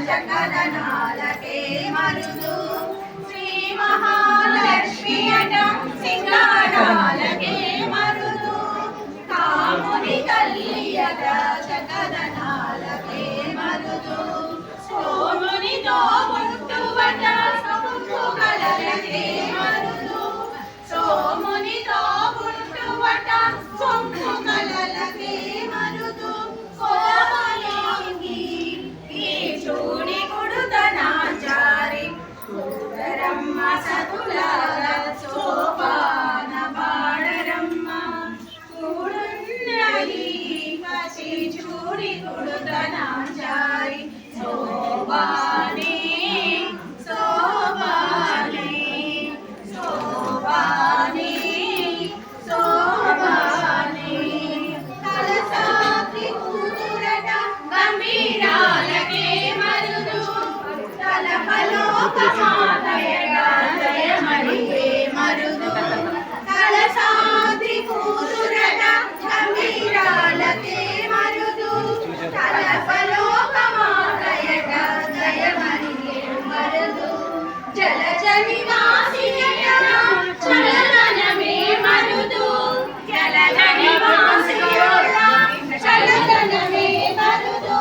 చకదనాలకే మరుదు శ్రీ మహాలక్ష్మి అట సింగారాలకే మరుదు కాముని తల్లియట చకదనాలకే మరుదు సోమునితో పుట్టువట సొంపు కలలకే మరుదు సోమునితో పుట్టువట సొంపు కలలకే మరుదు చూడి కొడుతనాచారి చూడరమ్మ సతులార సోపాన పాడరమ్మ కూడున్నది పసి చూడి కొడుతనాచారి శోభానే శోభానే శోభానే శోభానే కలసాద్రి కూతురట గంభీరాలకే మరుదు తలపలోకమాతయగా జయమణికే మరుదు కలసాద్రి కూతురట గంభీరాలకే మరుదు తలపలోకమాతయగా జయమణికే మరుదు జలజని వాసియట చలనమే మరుదు జలజని వాసియట చలనమే మరుదు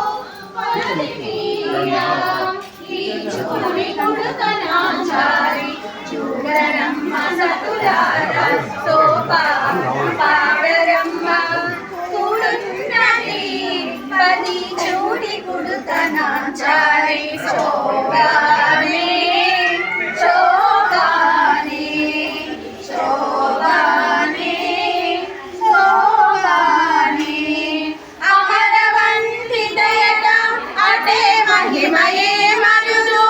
చూడి కొడుతనాచారి చూడరమ్మ సతులార సోపాన పాడరమ్మ కూడున్నది పది చూడి కొడుతనాచారి శోభానే శోభానే శోభానే శోభానే అమరవంతితయట అటే మహిమయే మరుదు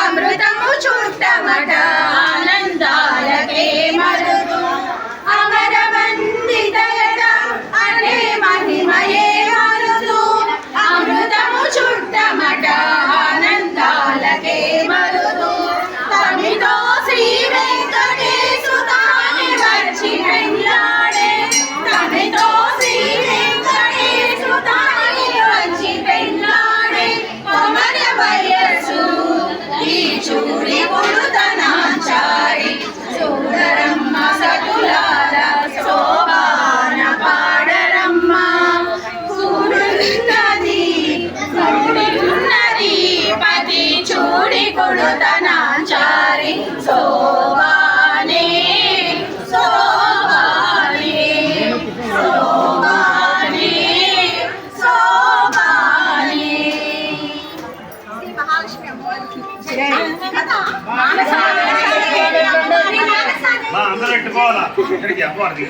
అమృతము చుట్టమట ఆనందాలకే మరుదు అమరవంతితయట అటే మహిమయే మరుదు అమృతము చుట్టమట ఆనందాలకే మరుదు తమితో శ్రీ వెంకటేశు తాని వచ్చి పెళ్ళాడే తమితో శ్రీ వెంకటేశు తాని వచ్చి పెళ్ళాడే కొమర వయస్సు ఈ చూడి కొడుతనాచారి చూడరమ్మ సతులార శోభాన పాడరమ్మ కూడున్నది కూడున్నది పది చూడి కొడుతనాచారి శోభానే శోభానే శోభానే శోభానే శ్రీ మహాలక్ష్మి అమ్మవారికి అందరూ ఎట్టుకోవాలా ఇక్కడికి అమ్మవారికి